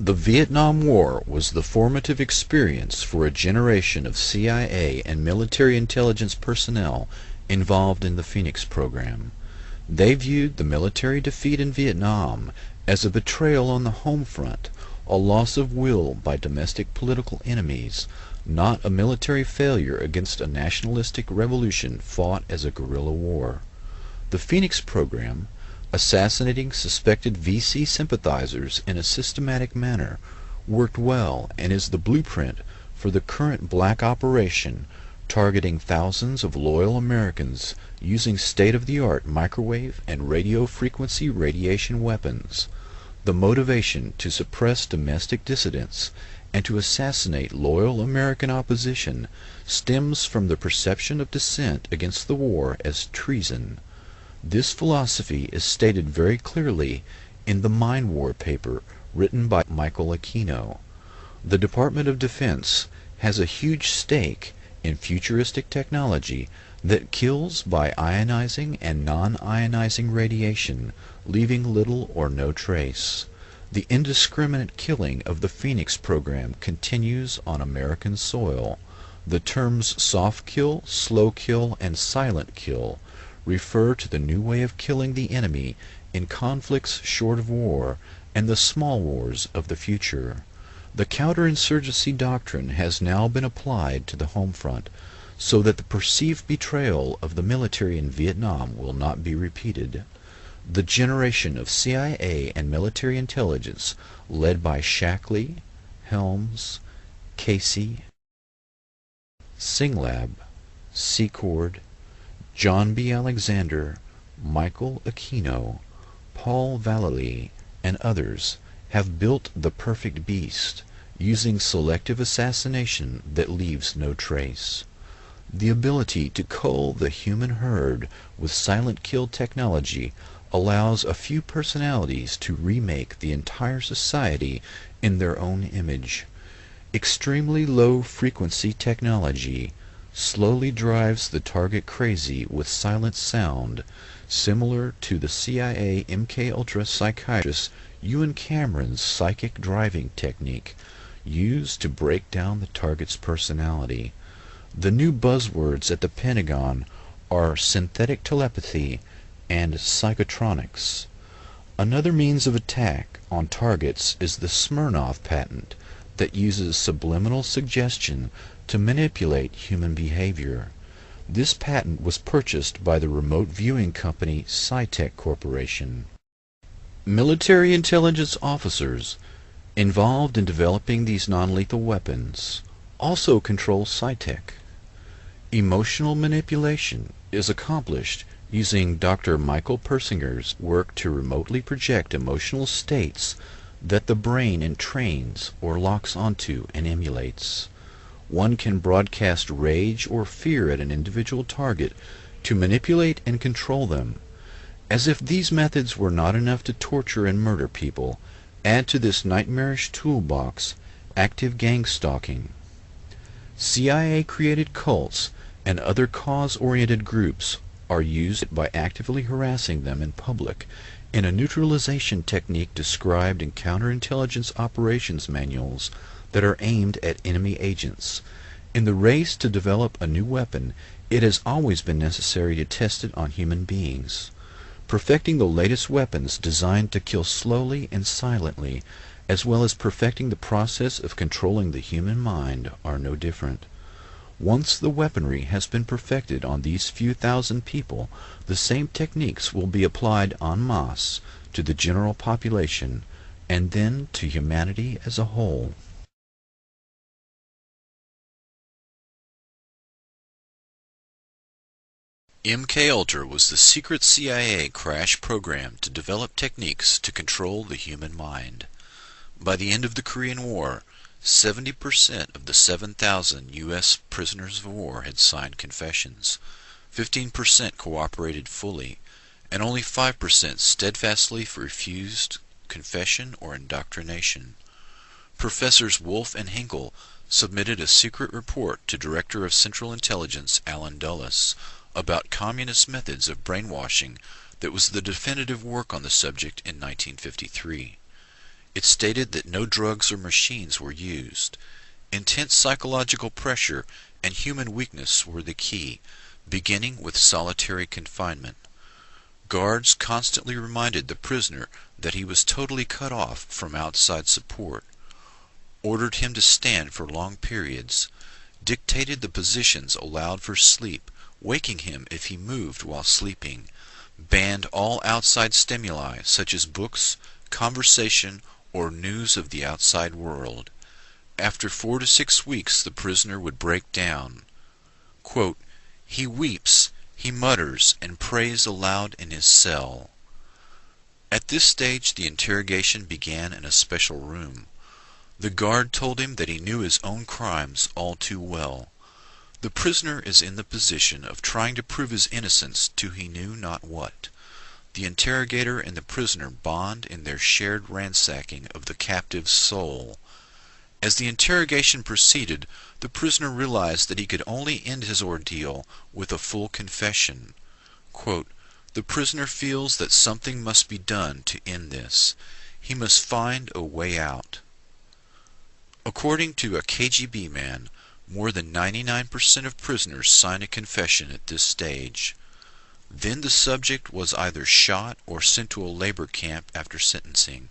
The Vietnam War was the formative experience for a generation of CIA and military intelligence personnel involved in the Phoenix program. They viewed the military defeat in Vietnam as a betrayal on the home front, a loss of will by domestic political enemies, not a military failure against a nationalistic revolution fought as a guerrilla war. The Phoenix program, assassinating suspected VC sympathizers in a systematic manner, worked well and is the blueprint for the current black operation targeting thousands of loyal Americans using state-of-the-art microwave and radio frequency radiation weapons. The motivation to suppress domestic dissidents and to assassinate loyal American opposition stems from the perception of dissent against the war as treason. This philosophy is stated very clearly in the Mind War paper written by Michael Aquino. The Department of Defense has a huge stake in futuristic technology that kills by ionizing and non-ionizing radiation, leaving little or no trace. The indiscriminate killing of the Phoenix program continues on American soil. The terms soft kill, slow kill, and silent kill refer to the new way of killing the enemy in conflicts short of war and the small wars of the future. The counterinsurgency doctrine has now been applied to the home front so that the perceived betrayal of the military in Vietnam will not be repeated. The generation of CIA and military intelligence led by Shackley, Helms, Casey, Singlab, Secord, John B. Alexander, Michael Aquino, Paul Vallely, and others have built the perfect beast, using selective assassination that leaves no trace. The ability to cull the human herd with silent kill technology allows a few personalities to remake the entire society in their own image. Extremely low frequency technology slowly drives the target crazy with silent sound, similar to the CIA MKUltra psychiatrist Ewan Cameron's psychic driving technique, used to break down the target's personality. The new buzzwords at the Pentagon are synthetic telepathy and psychotronics. Another means of attack on targets is the Smirnov patent that uses subliminal suggestion to manipulate human behavior. This patent was purchased by the remote viewing company Scitech Corporation. Military intelligence officers involved in developing these non-lethal weapons also control Scitech. Emotional manipulation is accomplished using Dr. Michael Persinger's work to remotely project emotional states that the brain entrains or locks onto and emulates. One can broadcast rage or fear at an individual target to manipulate and control them. As if these methods were not enough to torture and murder people, add to this nightmarish toolbox active gang stalking. CIA-created cults and other cause-oriented groups are used by actively harassing them in public in a neutralization technique described in counterintelligence operations manuals that are aimed at enemy agents. In the race to develop a new weapon, it has always been necessary to test it on human beings. Perfecting the latest weapons designed to kill slowly and silently, as well as perfecting the process of controlling the human mind, are no different. Once the weaponry has been perfected on these few thousand people, the same techniques will be applied en masse to the general population, and then to humanity as a whole. MKUltra was the secret CIA crash program to develop techniques to control the human mind. By the end of the Korean War, 70% of the 7,000 U.S. prisoners of war had signed confessions, 15% cooperated fully, and only 5% steadfastly refused confession or indoctrination. Professors Wolf and Hinkle submitted a secret report to Director of Central Intelligence Alan Dulles about communist methods of brainwashing that was the definitive work on the subject in 1953. It stated that no drugs or machines were used. Intense psychological pressure and human weakness were the key, beginning with solitary confinement. Guards constantly reminded the prisoner that he was totally cut off from outside support, ordered him to stand for long periods, dictated the positions allowed for sleep, waking him if he moved while sleeping, banned all outside stimuli such as books, conversation, or news of the outside world. After 4 to 6 weeks the prisoner would break down. Quote, "He weeps, he mutters, and prays aloud in his cell." At this stage the interrogation began in a special room. The guard told him that he knew his own crimes all too well. The prisoner is in the position of trying to prove his innocence to he knew not what. The interrogator and the prisoner bond in their shared ransacking of the captive's soul. As the interrogation proceeded, the prisoner realized that he could only end his ordeal with a full confession. Quote, "The prisoner feels that something must be done to end this. He must find a way out." According to a KGB man, more than 99% of prisoners sign a confession at this stage. Then the subject was either shot or sent to a labor camp after sentencing.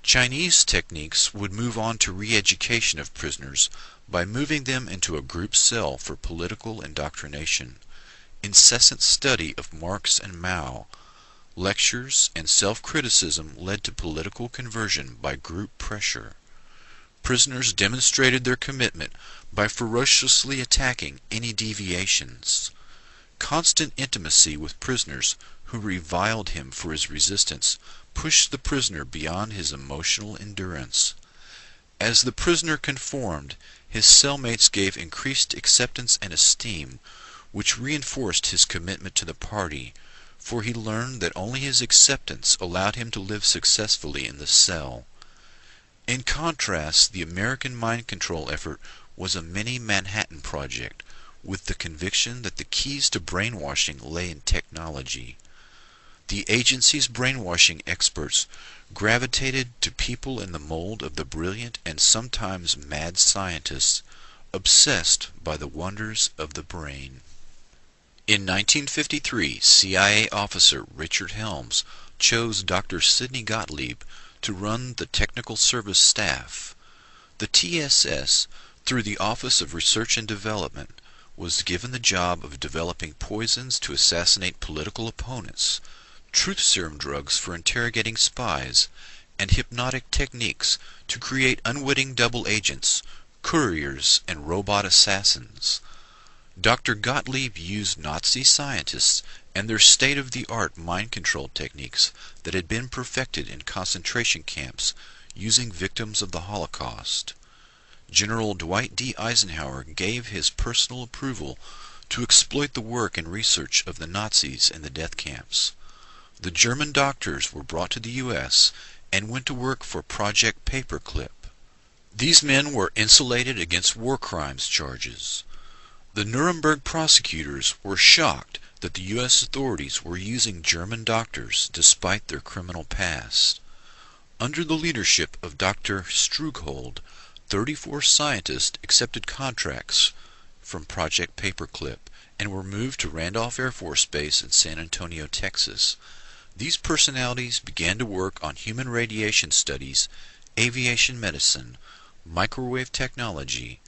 Chinese techniques would move on to re-education of prisoners by moving them into a group cell for political indoctrination, incessant study of Marx and Mao, lectures and self-criticism led to political conversion by group pressure. Prisoners demonstrated their commitment by ferociously attacking any deviations. Constant intimacy with prisoners who reviled him for his resistance pushed the prisoner beyond his emotional endurance. As the prisoner conformed, his cellmates gave increased acceptance and esteem, which reinforced his commitment to the party, for he learned that only his acceptance allowed him to live successfully in the cell. In contrast, the American mind control effort was a mini Manhattan Project, with the conviction that the keys to brainwashing lay in technology. The agency's brainwashing experts gravitated to people in the mold of the brilliant and sometimes mad scientists, obsessed by the wonders of the brain. In 1953, CIA officer Richard Helms chose Dr. Sidney Gottlieb to run the technical service staff. The TSS, through the Office of Research and Development, was given the job of developing poisons to assassinate political opponents, truth serum drugs for interrogating spies, and hypnotic techniques to create unwitting double agents, couriers, and robot assassins. Dr. Gottlieb used Nazi scientists and their state-of-the-art mind control techniques that had been perfected in concentration camps using victims of the Holocaust. General Dwight D. Eisenhower gave his personal approval to exploit the work and research of the Nazis in the death camps. The German doctors were brought to the U.S. and went to work for Project Paperclip. These men were insulated against war crimes charges. The Nuremberg prosecutors were shocked that the U.S. authorities were using German doctors despite their criminal past. Under the leadership of Dr. Strughold, 34 scientists accepted contracts from Project Paperclip and were moved to Randolph Air Force Base in San Antonio, Texas. These personalities began to work on human radiation studies, aviation medicine, microwave technology,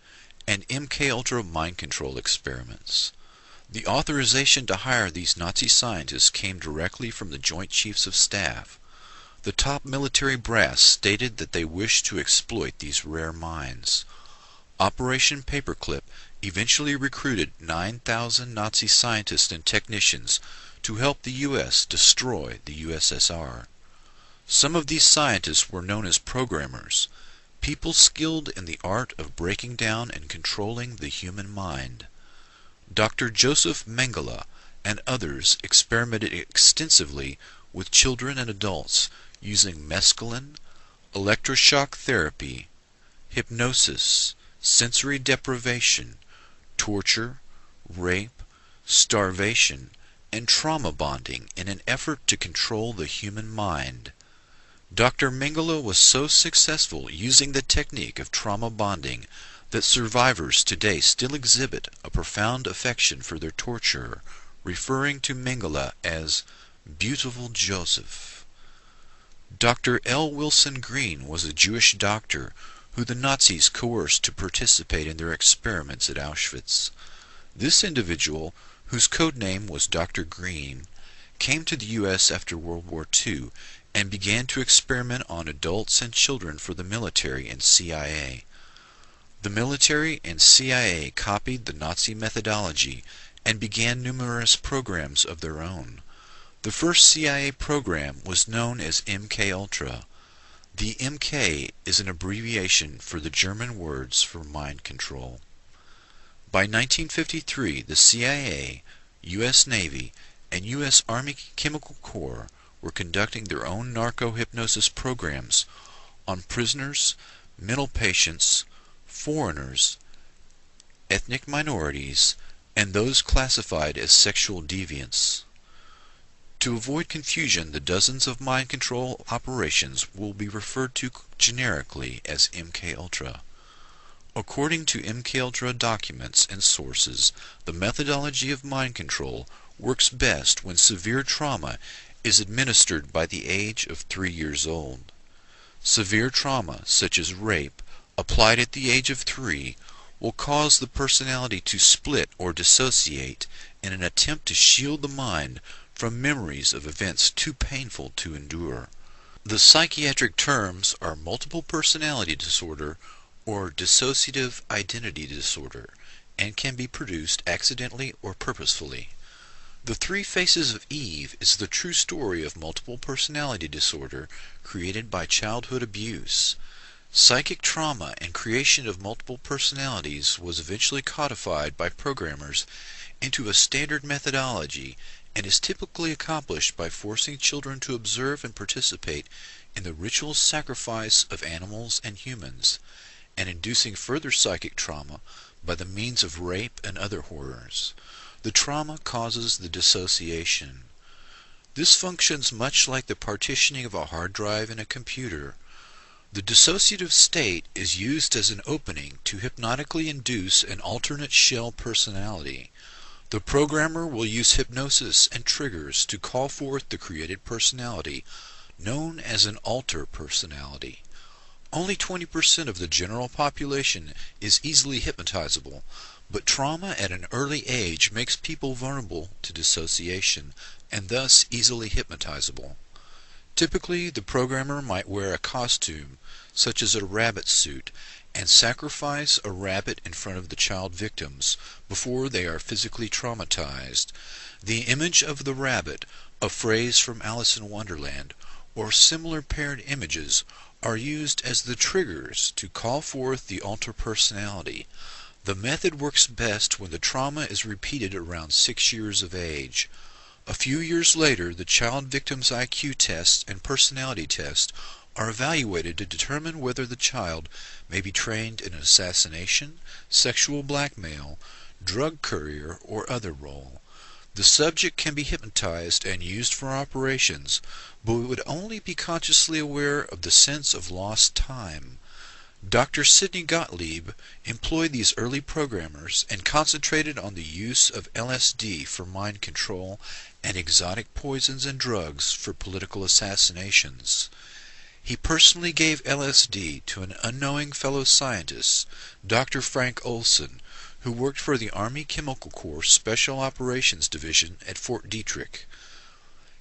and MKUltra mind control experiments. The authorization to hire these Nazi scientists came directly from the Joint Chiefs of Staff. The top military brass stated that they wished to exploit these rare minds. Operation Paperclip eventually recruited 9,000 Nazi scientists and technicians to help the U.S. destroy the USSR. Some of these scientists were known as programmers, people skilled in the art of breaking down and controlling the human mind. Dr. Joseph Mengele and others experimented extensively with children and adults using mescaline, electroshock therapy, hypnosis, sensory deprivation, torture, rape, starvation, and trauma bonding in an effort to control the human mind. Dr. Mengele was so successful using the technique of trauma bonding that survivors today still exhibit a profound affection for their torturer, referring to Mengele as Beautiful Joseph. Dr. L. Wilson Green was a Jewish doctor who the Nazis coerced to participate in their experiments at Auschwitz. This individual, whose code name was Dr. Green, came to the U.S. after World War II and began to experiment on adults and children for the military and CIA. The military and CIA copied the Nazi methodology and began numerous programs of their own. The first CIA program was known as MKUltra. The MK is an abbreviation for the German words for mind control. By 1953, the CIA, U.S. Navy, and U.S. Army Chemical Corps were conducting their own narco-hypnosis programs on prisoners, mental patients, foreigners, ethnic minorities, and those classified as sexual deviants. To avoid confusion, the dozens of mind control operations will be referred to generically as MKUltra. According to MKUltra documents and sources, the methodology of mind control works best when severe trauma is administered by the age of 3 years old. Severe trauma, such as rape, applied at the age of 3, will cause the personality to split or dissociate in an attempt to shield the mind from memories of events too painful to endure. The psychiatric terms are multiple personality disorder or dissociative identity disorder, and can be produced accidentally or purposefully. The Three Faces of Eve is the true story of multiple personality disorder created by childhood abuse. Psychic trauma and creation of multiple personalities was eventually codified by programmers into a standard methodology and is typically accomplished by forcing children to observe and participate in the ritual sacrifice of animals and humans, and inducing further psychic trauma by the means of rape and other horrors. The trauma causes the dissociation. This functions much like the partitioning of a hard drive in a computer. The dissociative state is used as an opening to hypnotically induce an alternate shell personality. The programmer will use hypnosis and triggers to call forth the created personality, known as an alter personality. Only 20% of the general population is easily hypnotizable, but trauma at an early age makes people vulnerable to dissociation and thus easily hypnotizable. Typically, the programmer might wear a costume, such as a rabbit suit, and sacrifice a rabbit in front of the child victims before they are physically traumatized. The image of the rabbit, a phrase from Alice in Wonderland, or similar paired images are used as the triggers to call forth the alter personality. The method works best when the trauma is repeated around 6 years of age. A few years later, the child victim's IQ test and personality test are evaluated to determine whether the child may be trained in assassination, sexual blackmail, drug courier, or other role. The subject can be hypnotized and used for operations, but would only be consciously aware of the sense of lost time. Dr. Sidney Gottlieb employed these early programmers and concentrated on the use of LSD for mind control and exotic poisons and drugs for political assassinations. He personally gave LSD to an unknowing fellow scientist, Dr. Frank Olson, who worked for the Army Chemical Corps Special Operations Division at Fort Detrick.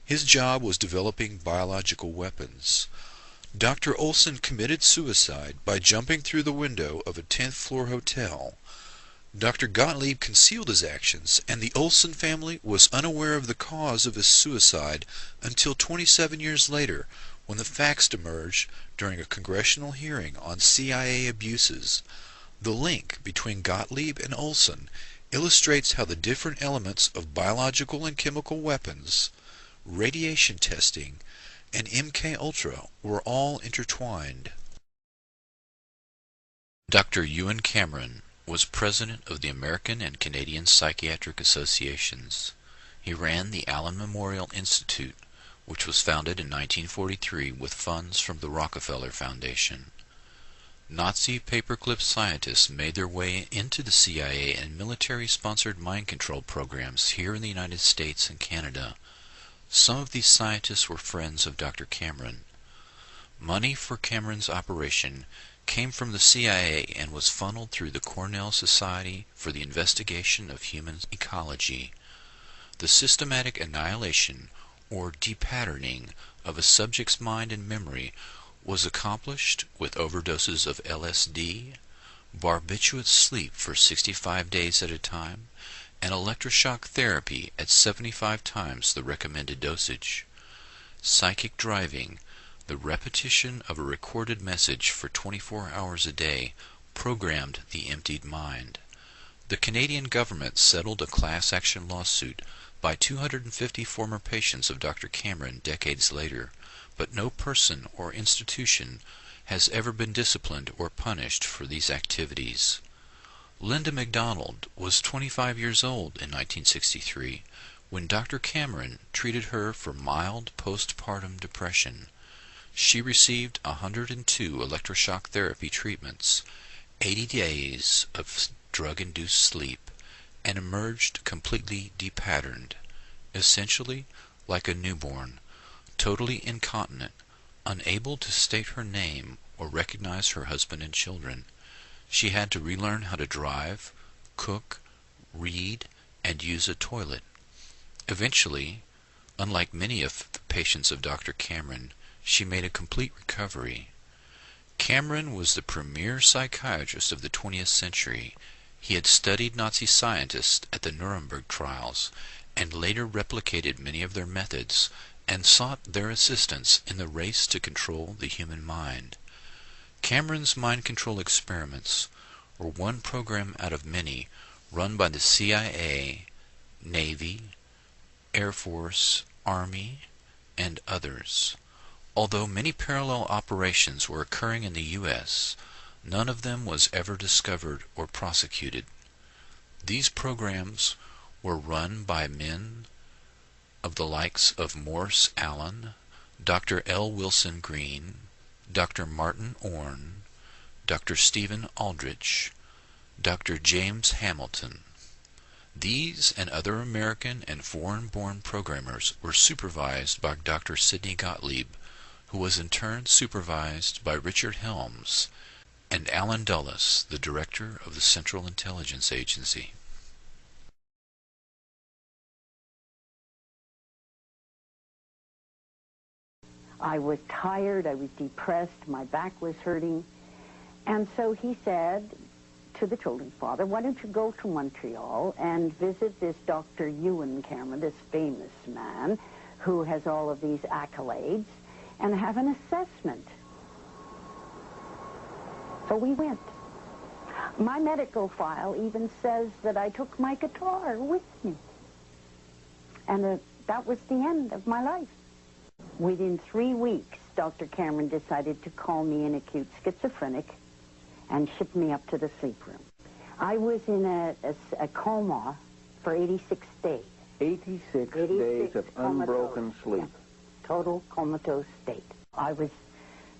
His job was developing biological weapons. Dr. Olson committed suicide by jumping through the window of a 10th-floor hotel. Dr. Gottlieb concealed his actions, and the Olson family was unaware of the cause of his suicide until 27 years later, when the facts emerged during a congressional hearing on CIA abuses. The link between Gottlieb and Olson illustrates how the different elements of biological and chemical weapons, radiation testing, and MKUltra were all intertwined. Dr. Ewan Cameron was president of the American and Canadian Psychiatric Associations. He ran the Allen Memorial Institute, which was founded in 1943 with funds from the Rockefeller Foundation. Nazi paperclip scientists made their way into the CIA and military-sponsored mind control programs here in the United States and Canada. Some of these scientists were friends of Dr. Cameron. Money for Cameron's operation came from the CIA and was funneled through the Cornell Society for the Investigation of Human Ecology. The systematic annihilation or depatterning of a subject's mind and memory was accomplished with overdoses of LSD, barbiturate sleep for 65 days at a time, and electroshock therapy at 75 times the recommended dosage. Psychic driving, the repetition of a recorded message for 24 hours a day, programmed the emptied mind. The Canadian government settled a class action lawsuit by 250 former patients of Dr. Cameron decades later, but no person or institution has ever been disciplined or punished for these activities. Linda MacDonald was 25 years old in 1963 when Dr. Cameron treated her for mild postpartum depression. She received 102 electroshock therapy treatments, 80 days of drug-induced sleep, and emerged completely depatterned, essentially like a newborn, totally incontinent, unable to state her name or recognize her husband and children. She had to relearn how to drive, cook, read, and use a toilet. Eventually, unlike many of the patients of Dr. Cameron, she made a complete recovery. Cameron was the premier psychiatrist of the 20th century. He had studied Nazi scientists at the Nuremberg trials and later replicated many of their methods and sought their assistance in the race to control the human mind. Cameron's mind control experiments were one program out of many run by the CIA, Navy, Air Force, Army, and others. Although many parallel operations were occurring in the U.S., none of them was ever discovered or prosecuted. These programs were run by men of the likes of Morse Allen, Dr. L. Wilson Green, Dr. Martin Orne, Dr. Stephen Aldrich, Dr. James Hamilton. These and other American and foreign-born programmers were supervised by Dr. Sidney Gottlieb, who was in turn supervised by Richard Helms and Alan Dulles, the director of the Central Intelligence Agency. I was tired, I was depressed, my back was hurting. And so he said to the children's father, why don't you go to Montreal and visit this Dr. Ewan Cameron, this famous man who has all of these accolades, and have an assessment. So we went. My medical file even says that I took my guitar with me. And that was the end of my life. Within 3 weeks, Dr. Cameron decided to call me an acute schizophrenic and ship me up to the sleep room. I was in a coma for 86 days. 86 days of unbroken sleep. Yeah. Total comatose state. I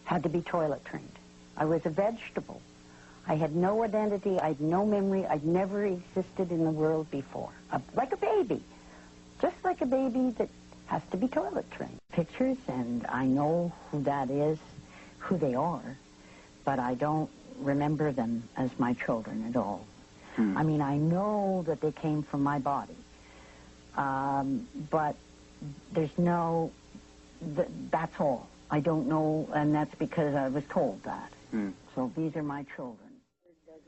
had to be toilet trained. I was a vegetable. I had no identity. I had no memory. I'd never existed in the world before. Like a baby. Just like a baby that has to be toilet trained. Pictures, and I know who that is, who they are, but I don't remember them as my children at all. I mean, I know that they came from my body, but there's no, that's all. I don't know, and that's because I was told that. So these are my children.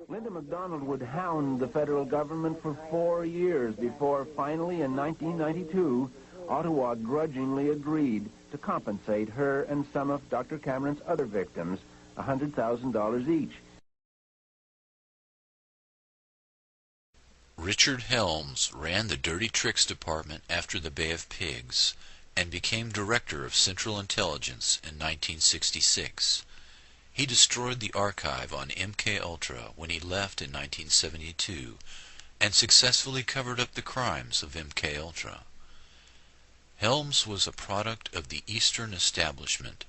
Linda MacDonald would hound the federal government for 4 years before finally in 1992, Ottawa grudgingly agreed to compensate her and some of Dr. Cameron's other victims $100,000 each. Richard Helms ran the Dirty Tricks Department after the Bay of Pigs and became Director of Central Intelligence in 1966. He destroyed the archive on MKUltra when he left in 1972 and successfully covered up the crimes of MKUltra. Helms was a product of the Eastern Establishment.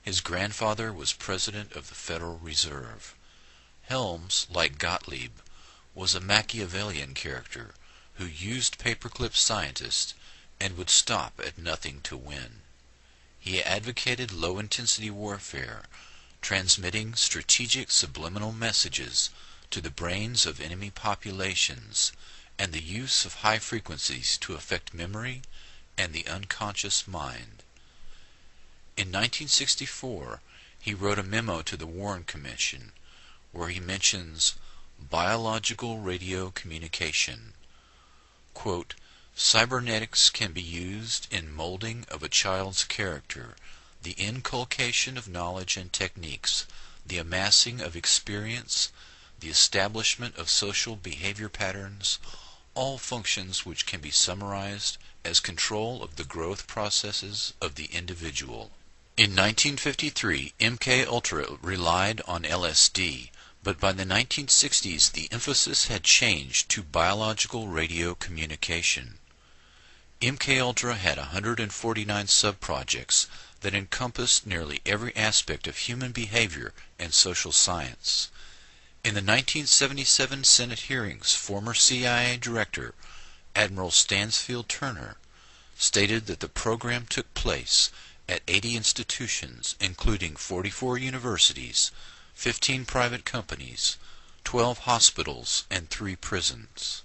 His grandfather was president of the Federal Reserve. Helms, like Gottlieb, was a Machiavellian character who used paperclip scientists and would stop at nothing to win. He advocated low-intensity warfare, transmitting strategic subliminal messages to the brains of enemy populations, and the use of high frequencies to affect memory and the unconscious mind. In 1964, he wrote a memo to the Warren Commission where he mentions biological radio communication. Quote, "Cybernetics can be used in molding of a child's character, the inculcation of knowledge and techniques, the amassing of experience, the establishment of social behavior patterns, all functions which can be summarized as control of the growth processes of the individual." In 1953, MKUltra relied on LSD, but by the 1960s the emphasis had changed to biological radio communication. MKUltra had 149 sub-projects that encompassed nearly every aspect of human behavior and social science. In the 1977 Senate hearings, former CIA Director Admiral Stansfield Turner stated that the program took place at 80 institutions, including 44 universities, 15 private companies, 12 hospitals, and 3 prisons.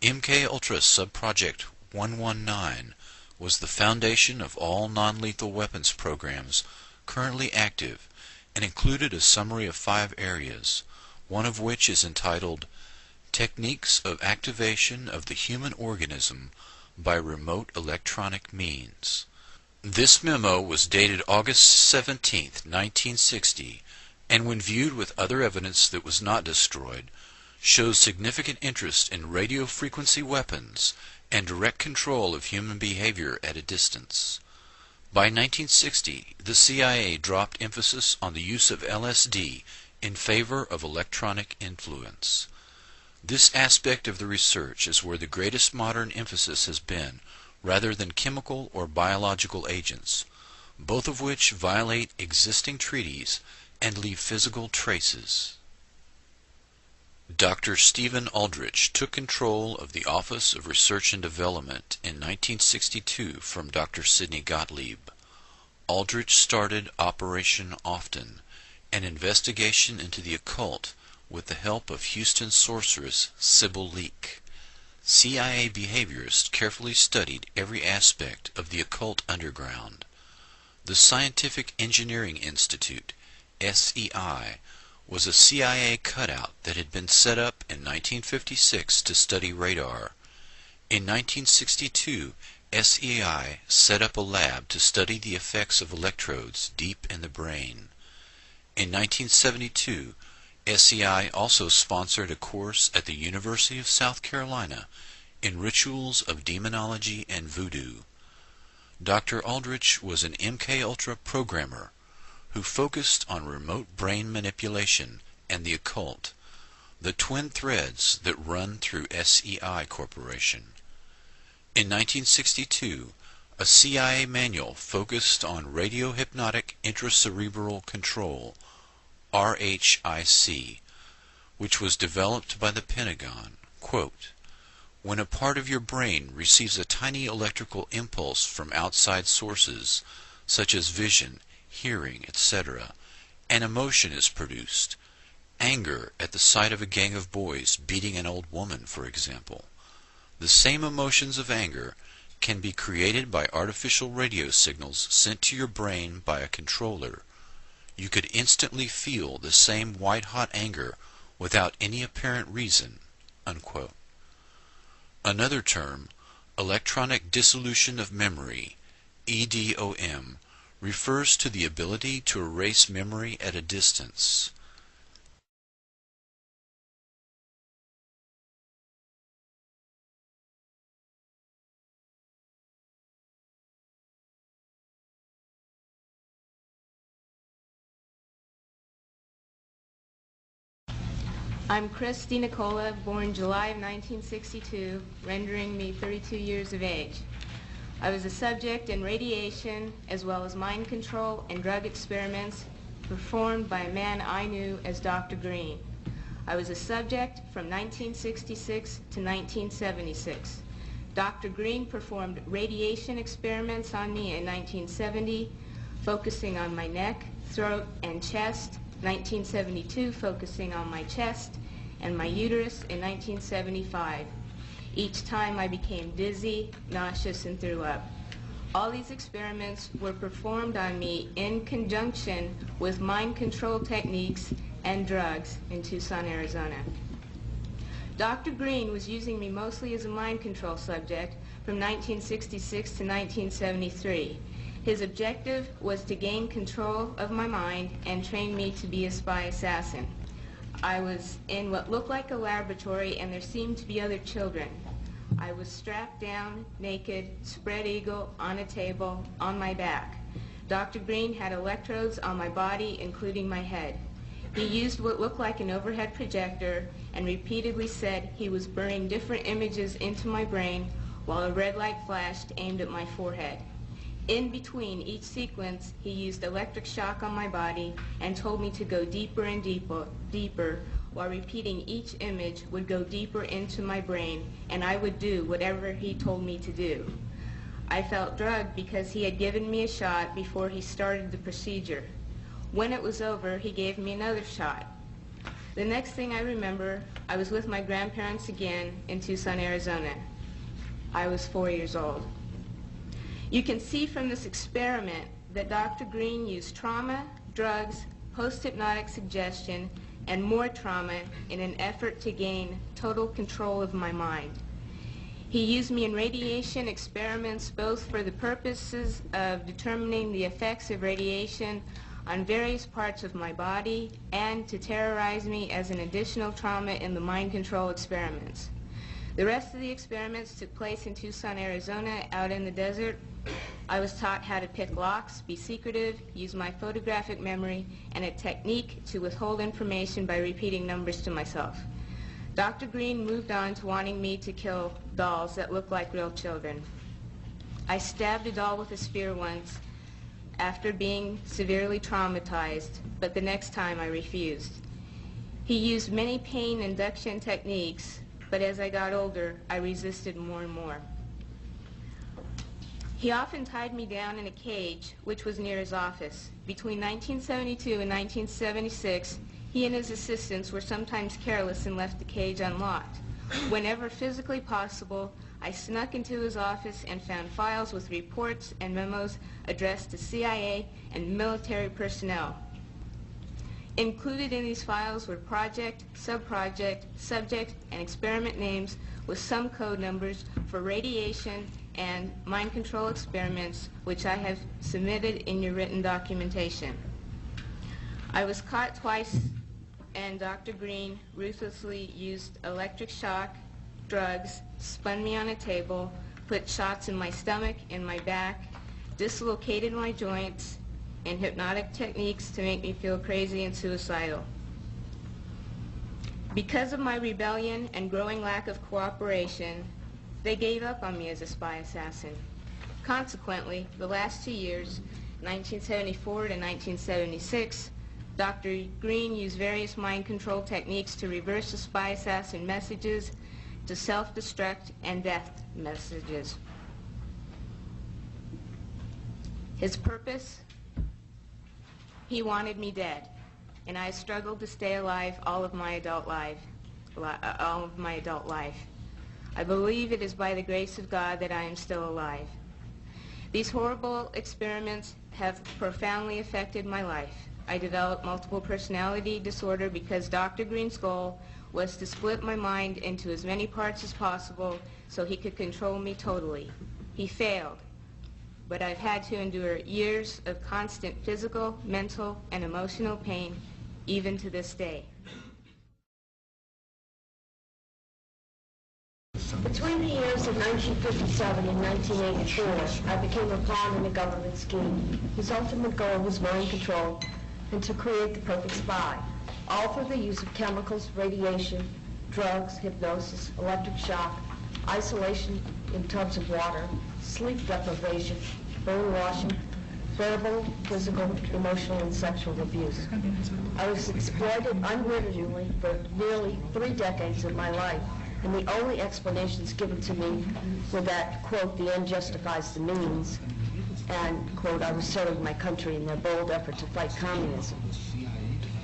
MKUltra Subproject 119 was the foundation of all non-lethal weapons programs currently active and included a summary of 5 areas, one of which is entitled Techniques of Activation of the Human Organism by Remote Electronic Means. This memo was dated August 17, 1960, and when viewed with other evidence that was not destroyed, shows significant interest in radio frequency weapons and direct control of human behavior at a distance. By 1960, the CIA dropped emphasis on the use of LSD in favor of electronic influence. This aspect of the research is where the greatest modern emphasis has been, rather than chemical or biological agents, both of which violate existing treaties and leave physical traces. Dr. Stephen Aldrich took control of the Office of Research and Development in 1962 from Dr. Sidney Gottlieb. Aldrich started Operation Often, an investigation into the occult with the help of Houston sorceress Sybil Leek. CIA behaviorists carefully studied every aspect of the occult underground. The Scientific Engineering Institute, SEI, was a CIA cutout that had been set up in 1956 to study radar. In 1962, SEI set up a lab to study the effects of electrodes deep in the brain. In 1972, SEI also sponsored a course at the University of South Carolina in rituals of demonology and voodoo. Dr. Aldrich was an MKUltra programmer who focused on remote brain manipulation and the occult, the twin threads that run through SEI Corporation. In 1962, a CIA manual focused on radiohypnotic intracerebral control, RHIC, which was developed by the Pentagon. Quote, "When a part of your brain receives a tiny electrical impulse from outside sources, such as vision, hearing, etc., an emotion is produced. Anger at the sight of a gang of boys beating an old woman, for example. The same emotions of anger can be created by artificial radio signals sent to your brain by a controller. You could instantly feel the same white-hot anger without any apparent reason." Unquote. Another term, electronic dissolution of memory, EDOM, refers to the ability to erase memory at a distance. I'm Christy Nicola, born July of 1962, rendering me 32 years of age. I was a subject in radiation as well as mind control and drug experiments performed by a man I knew as Dr. Green. I was a subject from 1966 to 1976. Dr. Green performed radiation experiments on me in 1970, focusing on my neck, throat, and chest, 1972 focusing on my chest and my uterus in 1975. Each time I became dizzy, nauseous, and threw up. All these experiments were performed on me in conjunction with mind control techniques and drugs in Tucson, Arizona. Dr. Green was using me mostly as a mind control subject from 1966 to 1973. His objective was to gain control of my mind and train me to be a spy assassin. I was in what looked like a laboratory, and there seemed to be other children. I was strapped down, naked, spread eagle, on a table, on my back. Dr. Green had electrodes on my body, including my head. He used what looked like an overhead projector and repeatedly said he was burning different images into my brain while a red light flashed aimed at my forehead. In between each sequence, he used electric shock on my body and told me to go deeper and deeper, while repeating each image would go deeper into my brain, and I would do whatever he told me to do. I felt drugged because he had given me a shot before he started the procedure. When it was over, he gave me another shot. The next thing I remember, I was with my grandparents again in Tucson, Arizona. I was 4 years old. You can see from this experiment that Dr. Green used trauma, drugs, post-hypnotic suggestion, and more trauma in an effort to gain total control of my mind. He used me in radiation experiments both for the purposes of determining the effects of radiation on various parts of my body and to terrorize me as an additional trauma in the mind control experiments. The rest of the experiments took place in Tucson, Arizona, out in the desert. I was taught how to pick locks, be secretive, use my photographic memory, and a technique to withhold information by repeating numbers to myself. Dr. Green moved on to wanting me to kill dolls that looked like real children. I stabbed a doll with a spear once after being severely traumatized, but the next time I refused. He used many pain induction techniques, but as I got older, I resisted more and more. He often tied me down in a cage, which was near his office. Between 1972 and 1976, he and his assistants were sometimes careless and left the cage unlocked. Whenever physically possible, I snuck into his office and found files with reports and memos addressed to CIA and military personnel. Included in these files were project, subproject, subject, and experiment names with some code numbers for radiation and mind control experiments, which I have submitted in your written documentation. I was caught twice, and Dr. Green ruthlessly used electric shock, drugs, spun me on a table, put shots in my stomach, in my back, dislocated my joints, and hypnotic techniques to make me feel crazy and suicidal. Because of my rebellion and growing lack of cooperation, they gave up on me as a spy assassin. Consequently, the last 2 years, 1974 to 1976, Dr. Green used various mind control techniques to reverse the spy assassin messages to self-destruct and death messages. His purpose? He wanted me dead, and I struggled to stay alive all of my adult life. I believe it is by the grace of God that I am still alive. These horrible experiments have profoundly affected my life. I developed multiple personality disorder because Dr. Green's goal was to split my mind into as many parts as possible so he could control me totally. He failed, but I've had to endure years of constant physical, mental, and emotional pain, even to this day. Between the years of 1957 and 1984, I became a pawn in a government scheme whose ultimate goal was mind control and to create the perfect spy, all through the use of chemicals, radiation, drugs, hypnosis, electric shock, isolation in tubs of water, sleep deprivation, bone washing, verbal, physical, emotional, and sexual abuse. I was exploited unwittingly for nearly 3 decades of my life, and the only explanations given to me were that, quote, the end justifies the means, and, quote, I was serving my country in their bold effort to fight communism.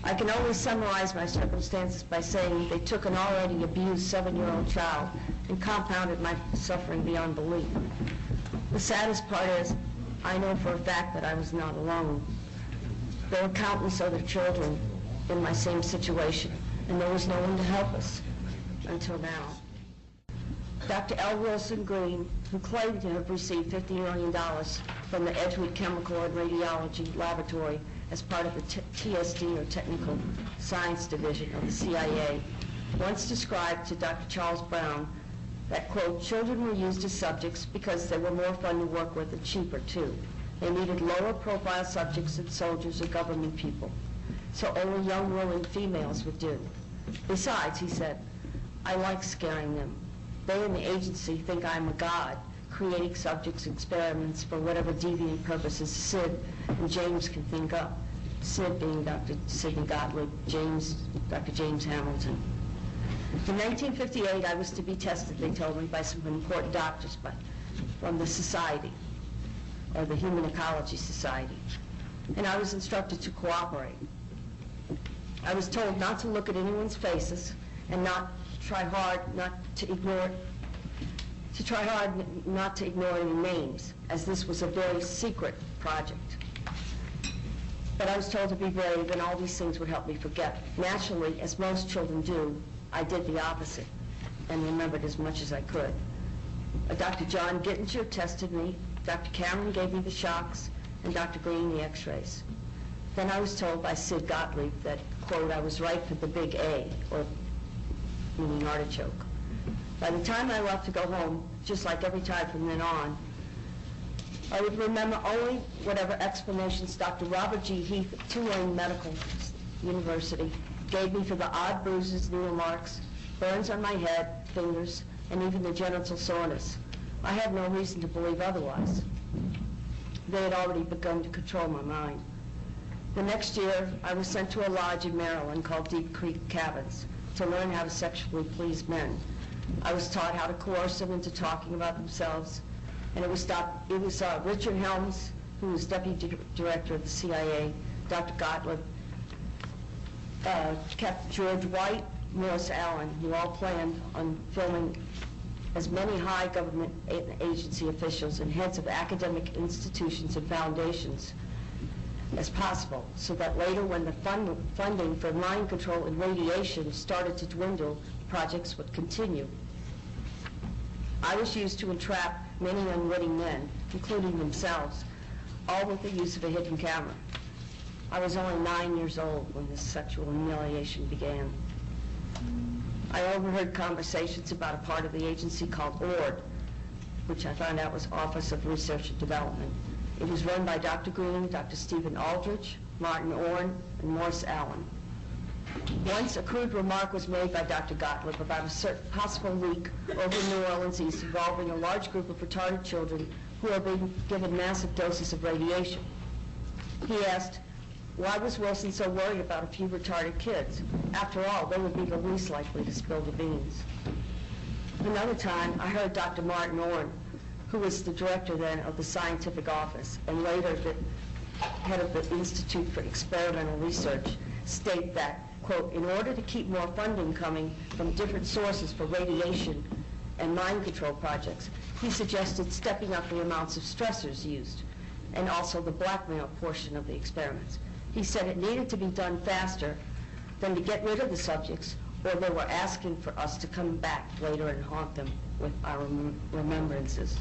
I can only summarize my circumstances by saying they took an already abused 7-year-old child and compounded my suffering beyond belief. The saddest part is, I know for a fact that I was not alone. There were countless other children in my same situation, and there was no one to help us until now. Dr. L. Wilson Green, who claimed to have received $50 million from the Edgewood Chemical and Radiology Laboratory as part of the TSD, or Technical Science Division of the CIA, once described to Dr. Charles Brown that, quote, children were used as subjects because they were more fun to work with and cheaper, too. They needed lower profile subjects than soldiers or government people, so only young, willing females would do. Besides, he said, I like scaring them. They in the agency think I'm a god, creating subjects and experiments for whatever deviant purposes Sid and James can think up. Sid being Dr. Sidney Gottlieb, James, Dr. James Hamilton. In 1958, I was to be tested, they told me, by some important doctors from the society, or the Human Ecology Society, and I was instructed to cooperate. I was told not to look at anyone's faces and not try hard not to ignore any names, as this was a very secret project. But I was told to be brave, and all these things would help me forget. Naturally, as most children do, I did the opposite and remembered as much as I could. Dr. John Gittinger tested me, Dr. Cameron gave me the shocks, and Dr. Green the x-rays. Then I was told by Sid Gottlieb that, quote, I was right for the big A, or meaning artichoke. By the time I left to go home, just like every time from then on, I would remember only whatever explanations Dr. Robert G. Heath of Tulane Medical University gave me for the odd bruises, needle marks, burns on my head, fingers, and even the genital soreness. I had no reason to believe otherwise. They had already begun to control my mind. The next year, I was sent to a lodge in Maryland called Deep Creek Cabins to learn how to sexually please men. I was taught how to coerce them into talking about themselves, and it was Richard Helms, who was deputy director of the CIA, Dr. Gottlieb, Captain George White, Morris Allen, who all planned on filming as many high government agency officials and heads of academic institutions and foundations as possible, so that later when the funding for mind control and radiation started to dwindle, projects would continue. I was used to entrap many unwitting men, including themselves, all with the use of a hidden camera. I was only 9 years old when this sexual humiliation began. I overheard conversations about a part of the agency called ORD, which I found out was Office of Research and Development. It was run by Dr. Green, Dr. Stephen Aldrich, Martin Orne, and Morris Allen. Once a crude remark was made by Dr. Gottlieb about a certain possible leak over New Orleans East involving a large group of retarded children who are being given massive doses of radiation. He asked, why was Wilson so worried about a few retarded kids? After all, they would be the least likely to spill the beans. Another time, I heard Dr. Martin Orne, who was the director then of the scientific office and later the head of the Institute for Experimental Research, state that, quote, in order to keep more funding coming from different sources for radiation and mind control projects, he suggested stepping up the amounts of stressors used and also the blackmail portion of the experiments. He said it needed to be done faster than to get rid of the subjects, or they were asking for us to come back later and haunt them with our remembrances.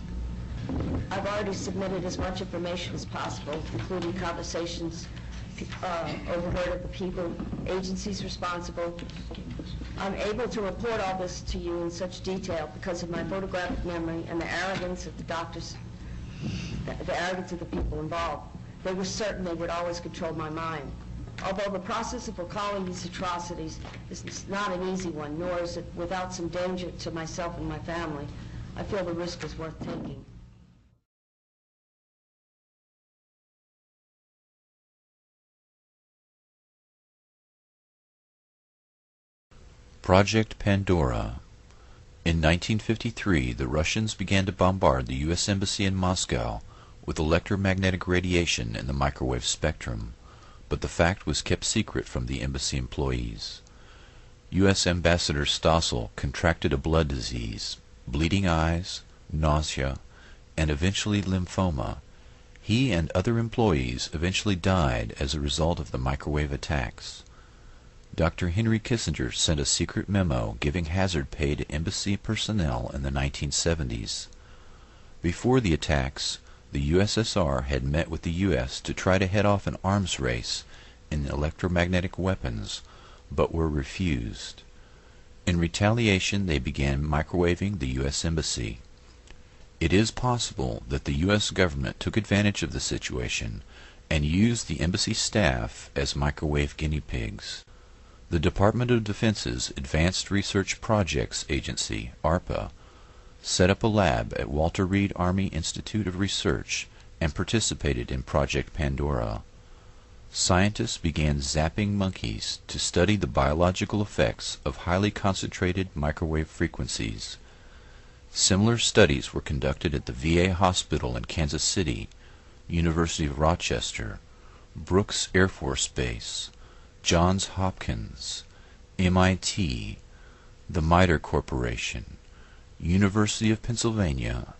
I've already submitted as much information as possible, including conversations overheard of the people, agencies responsible. I'm able to report all this to you in such detail because of my photographic memory and the arrogance of the doctors, the arrogance of the people involved. They were certain they would always control my mind. Although the process of recalling these atrocities is not an easy one, nor is it without some danger to myself and my family, I feel the risk is worth taking. Project Pandora. In 1953, the Russians began to bombard the U.S. Embassy in Moscow with electromagnetic radiation in the microwave spectrum, but the fact was kept secret from the embassy employees. U.S. Ambassador Stossel contracted a blood disease, bleeding eyes, nausea, and eventually lymphoma. He and other employees eventually died as a result of the microwave attacks. Dr. Henry Kissinger sent a secret memo giving hazard pay to embassy personnel in the 1970s. Before the attacks, the USSR had met with the U.S. to try to head off an arms race in electromagnetic weapons, but were refused. In retaliation, they began microwaving the U.S. Embassy. It is possible that the U.S. government took advantage of the situation and used the embassy staff as microwave guinea pigs. The Department of Defense's Advanced Research Projects Agency, ARPA, set up a lab at Walter Reed Army Institute of Research and participated in Project Pandora. Scientists began zapping monkeys to study the biological effects of highly concentrated microwave frequencies. Similar studies were conducted at the VA hospital in Kansas City, University of Rochester, Brooks Air Force Base, Johns Hopkins, MIT, the MITRE Corporation, University of Pennsylvania,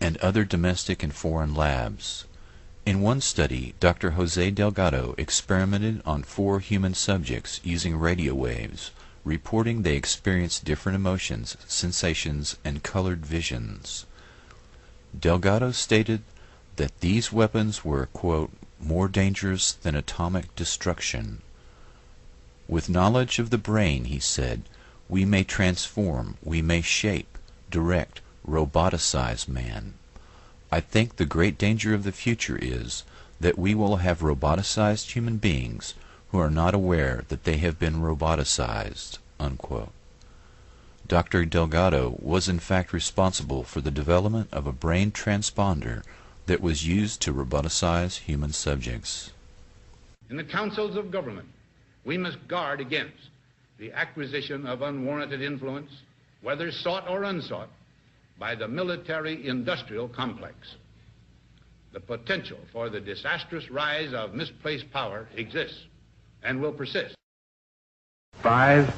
and other domestic and foreign labs. In one study, Dr. Jose Delgado experimented on 4 human subjects using radio waves, reporting they experienced different emotions, sensations, and colored visions. Delgado stated that these weapons were, quote, more dangerous than atomic destruction. With knowledge of the brain, he said, we may transform, we may shape, direct, roboticize man. I think the great danger of the future is that we will have roboticized human beings who are not aware that they have been roboticized, unquote. Dr. Delgado was in fact responsible for the development of a brain transponder that was used to roboticize human subjects. In the councils of government, we must guard against the acquisition of unwarranted influence, whether sought or unsought, by the military-industrial complex. The potential for the disastrous rise of misplaced power exists and will persist. 5,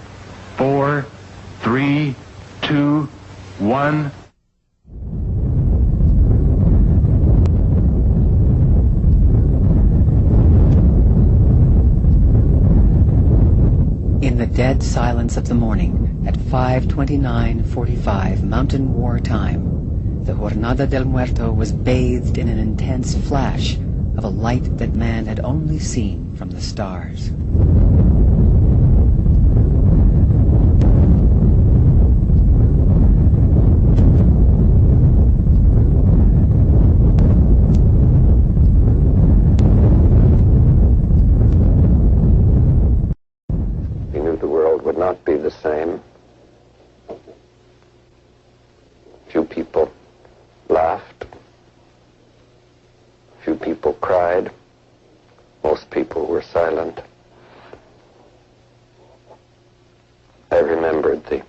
4, 3, 2, 1. In the dead silence of the morning, at 5:29:45 Mountain War time, the Jornada del Muerto was bathed in an intense flash of a light that man had only seen from the stars. Not be the same. Few people laughed. Few people cried. Most people were silent. I remembered the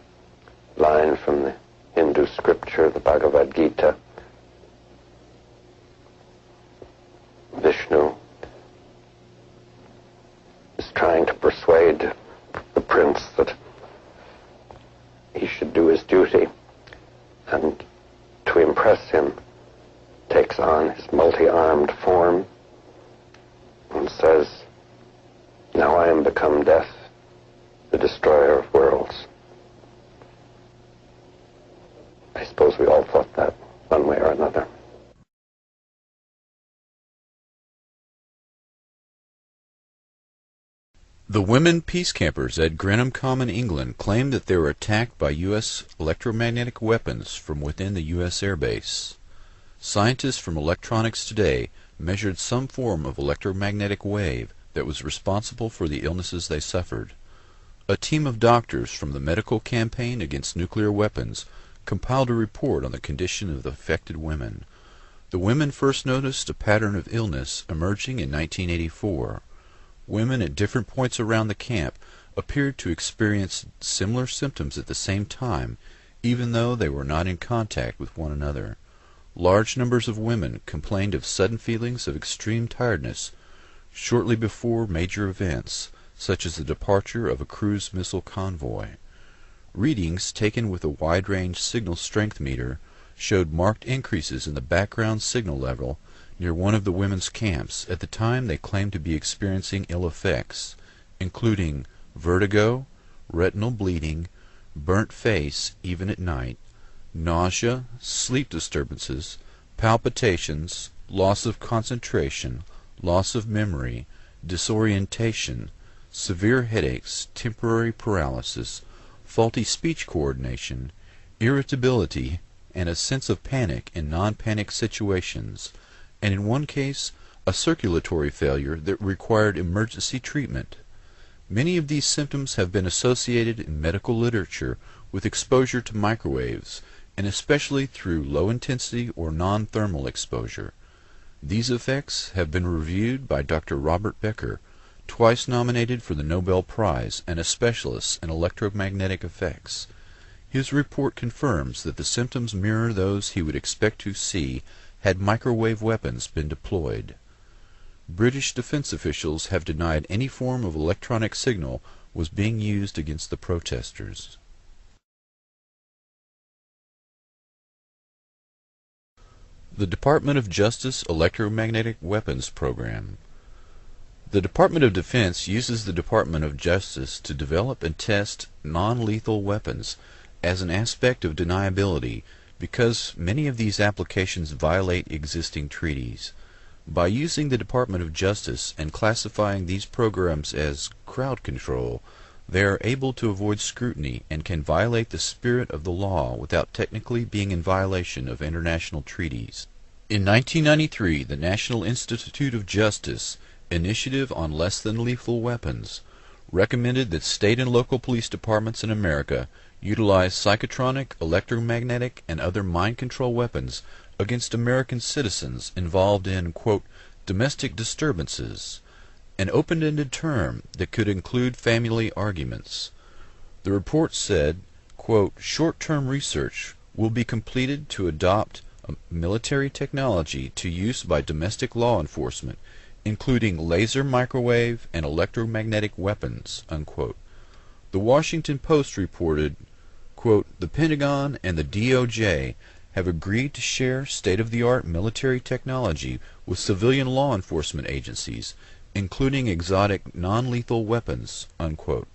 line from the Hindu scripture, the Bhagavad Gita. Vishnu is trying to persuade the prince that he should do his duty, and to impress him takes on his multi-armed form and says, now I am become death, the destroyer of worlds. I suppose we all thought that one way or another. The women peace campers at Grenham Common, England, claimed that they were attacked by U.S. electromagnetic weapons from within the U.S. Air Base. Scientists from Electronics Today measured some form of electromagnetic wave that was responsible for the illnesses they suffered. A team of doctors from the Medical Campaign Against Nuclear Weapons compiled a report on the condition of the affected women. The women first noticed a pattern of illness emerging in 1984. Women at different points around the camp appeared to experience similar symptoms at the same time, even though they were not in contact with one another. Large numbers of women complained of sudden feelings of extreme tiredness shortly before major events, such as the departure of a cruise missile convoy. Readings taken with a wide-range signal strength meter showed marked increases in the background signal level near one of the women's camps at the time they claimed to be experiencing ill effects, including vertigo, retinal bleeding, burnt face even at night, nausea, sleep disturbances, palpitations, loss of concentration, loss of memory, disorientation, severe headaches, temporary paralysis, faulty speech coordination, irritability, and a sense of panic in non-panic situations, and in one case, a circulatory failure that required emergency treatment. Many of these symptoms have been associated in medical literature with exposure to microwaves, and especially through low-intensity or non-thermal exposure. These effects have been reviewed by Dr. Robert Becker, twice nominated for the Nobel Prize and a specialist in electromagnetic effects. His report confirms that the symptoms mirror those he would expect to see had microwave weapons been deployed. British defense officials have denied any form of electronic signal was being used against the protesters. The Department of Justice Electromagnetic Weapons Program. The Department of Defense uses the Department of Justice to develop and test non-lethal weapons as an aspect of deniability because many of these applications violate existing treaties. By using the Department of Justice and classifying these programs as crowd control, they are able to avoid scrutiny and can violate the spirit of the law without technically being in violation of international treaties. In 1993, the National Institute of Justice Initiative on Less Than Lethal Weapons recommended that state and local police departments in America utilize psychotronic, electromagnetic, and other mind control weapons against American citizens involved in, quote, domestic disturbances, an open-ended term that could include family arguments. The report said, quote, short-term research will be completed to adopt a military technology to use by domestic law enforcement, including laser, microwave, and electromagnetic weapons, unquote. The Washington Post reported, quote, the Pentagon and the DOJ have agreed to share state-of-the-art military technology with civilian law enforcement agencies, including exotic non-lethal weapons, unquote.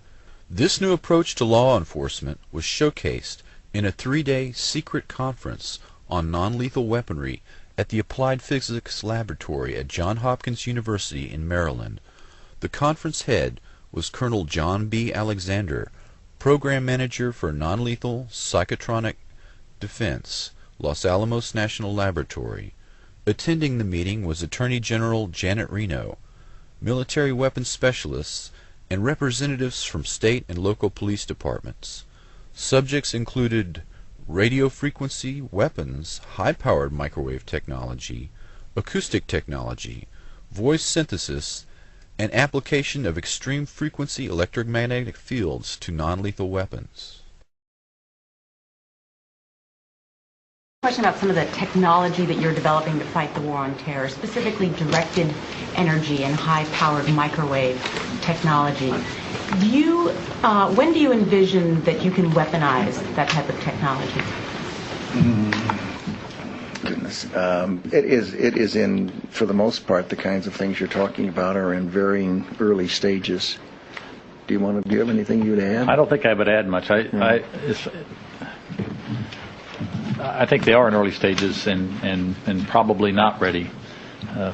This new approach to law enforcement was showcased in a 3-day secret conference on non-lethal weaponry at the Applied Physics Laboratory at Johns Hopkins University in Maryland. The conference head was Colonel John B. Alexander, Program Manager for Non-Lethal Psychotronic Defense, Los Alamos National Laboratory. Attending the meeting was Attorney General Janet Reno, military weapons specialists, and representatives from state and local police departments. Subjects included radio frequency weapons, high-powered microwave technology, acoustic technology, voice synthesis, and application of extreme frequency electromagnetic fields to non-lethal weapons. Question about some of the technology that you're developing to fight the war on terror, specifically directed energy and high-powered microwave technology. When do you envision that you can weaponize that type of technology? Goodness, it is in, for the most part, the kinds of things you're talking about are in varying early stages. Do you have anything you'd add? I don't think I would add much. I think they are in early stages and probably not ready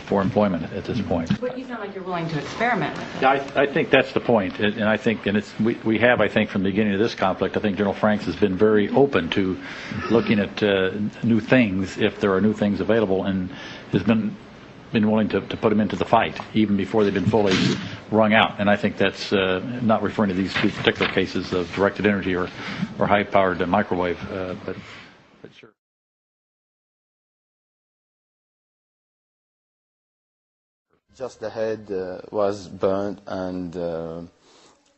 for employment at this point. But you sound like you're willing to experiment with it. I think that's the point, and I think, and we have, I think, from the beginning of this conflict, I think General Franks has been very open to looking at new things if there are new things available, and has been willing to put them into the fight even before they've been fully wrung out. And I think that's not referring to these two particular cases of directed energy or high-powered microwave, but Sure. Just the head was burned, and the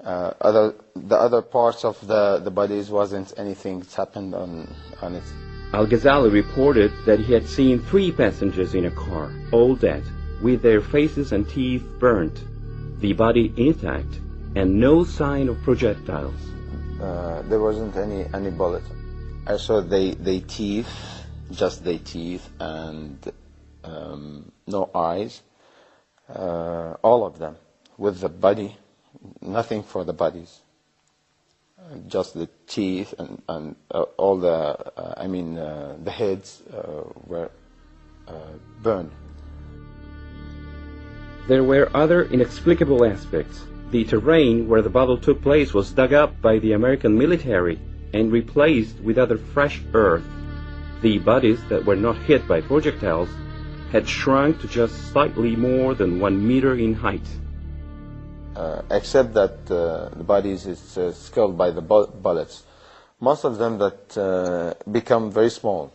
other parts of the bodies wasn't anything that happened on it. Al-Ghazali reported that he had seen 3 passengers in a car, all dead, with their faces and teeth burnt, the body intact, and no sign of projectiles. There wasn't any bullet. I saw they teeth, just their teeth, and no eyes. All of them, with the body, nothing for the bodies. Just the teeth and all the, the heads were burned. There were other inexplicable aspects. The terrain where the battle took place was dug up by the American military and replaced with other fresh earth. The bodies that were not hit by projectiles had shrunk to just slightly more than 1 meter in height. Except that the bodies is killed by the bullets. Most of them that become very small.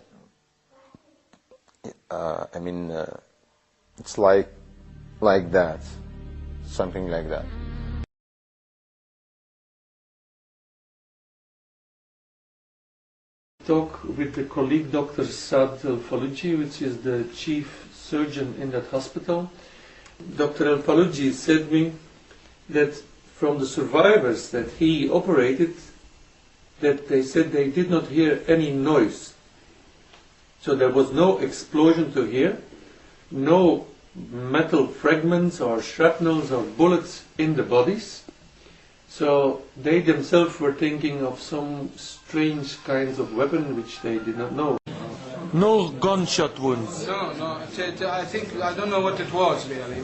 It's like that, something like that. Talk with the colleague Dr. Saad Al-Faluji, which is the chief surgeon in that hospital. Dr. Al-Faluji said me that from the survivors that he operated, that they said they did not hear any noise. So there was no explosion to hear, no metal fragments or shrapnels or bullets in the bodies. So they themselves were thinking of some strange kinds of weapon which they did not know. No gunshot wounds. No, I don't know what it was really.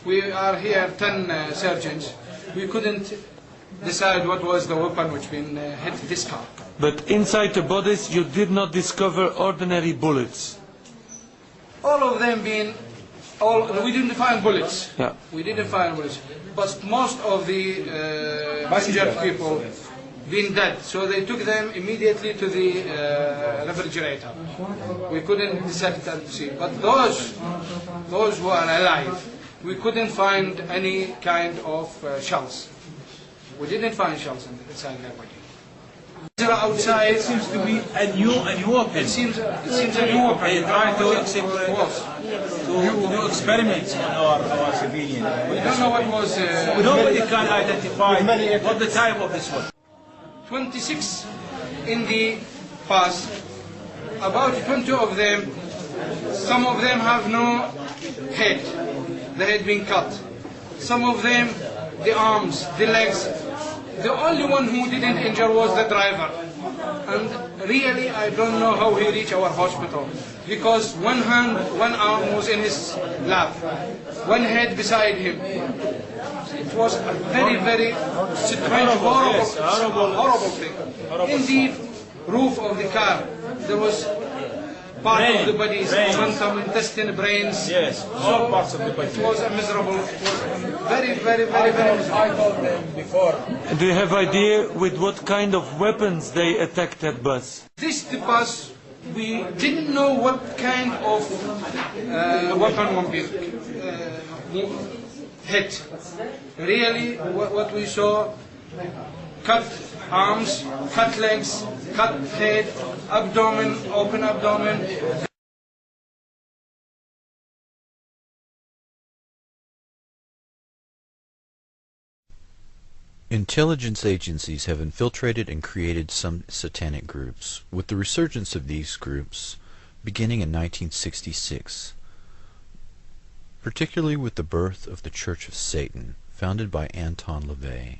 We are here 10 surgeons. We couldn't decide what was the weapon which been hit this car. But inside the bodies you did not discover ordinary bullets. All of them we didn't find bullets. Yeah. We didn't find bullets. But most of the injured people been dead, so they took them immediately to the refrigerator. We couldn't dissect and see. But those who are alive, we couldn't find any kind of shells. We didn't find shells inside their body. Outside, it seems to be a new weapon. It seems a new weapon. They try to do experiments on our civilian. We don't know what was. Nobody can identify what the type of this was. 26 in the past. About 20 of them. Some of them have no head. The head being cut. Some of them, the arms, the legs. The only one who didn't injure was the driver. And really, I don't know how he reached our hospital. Because one arm was in his lap. One head beside him. It was a very, very strange, horrible thing. In the roof of the car, there was part of the body, momentum, intestine, brains. Yes, all parts of the body. It was miserable. It was very, very, very, very miserable. I told them before. Do you have idea with what kind of weapons they attacked that bus? The bus, we didn't know what kind of weapon would be hit. Really, what we saw, cut arms, cut legs, cut head, abdomen, open abdomen. Intelligence agencies have infiltrated and created some satanic groups, with the resurgence of these groups beginning in 1966, particularly with the birth of the Church of Satan, founded by Anton LaVey.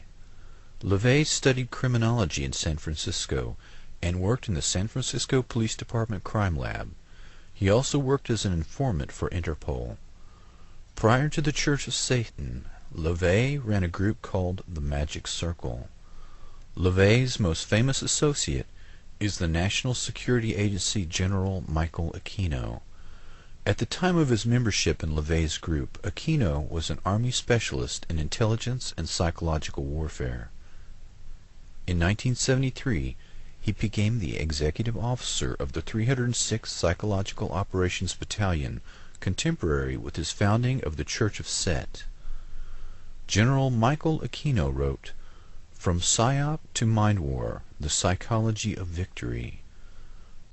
LaVey studied criminology in San Francisco and worked in the San Francisco Police Department Crime Lab. He also worked as an informant for Interpol. Prior to the Church of Satan, LaVey ran a group called the Magic Circle. LaVey's most famous associate is the National Security Agency General Michael Aquino. At the time of his membership in LaVey's group, Aquino was an Army specialist in intelligence and psychological warfare. In 1973, he became the executive officer of the 306th Psychological Operations Battalion, contemporary with his founding of the Church of Set. General Michael Aquino wrote, "From PSYOP to Mind War, the Psychology of Victory."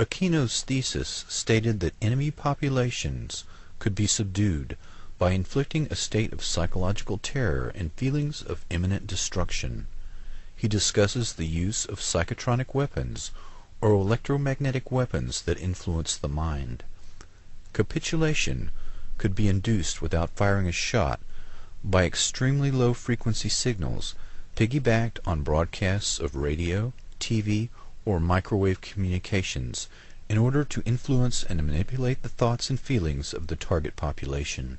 Aquino's thesis stated that enemy populations could be subdued by inflicting a state of psychological terror and feelings of imminent destruction. He discusses the use of psychotronic weapons or electromagnetic weapons that influence the mind. Capitulation could be induced without firing a shot by extremely low frequency signals piggybacked on broadcasts of radio, TV, or microwave communications in order to influence and manipulate the thoughts and feelings of the target population.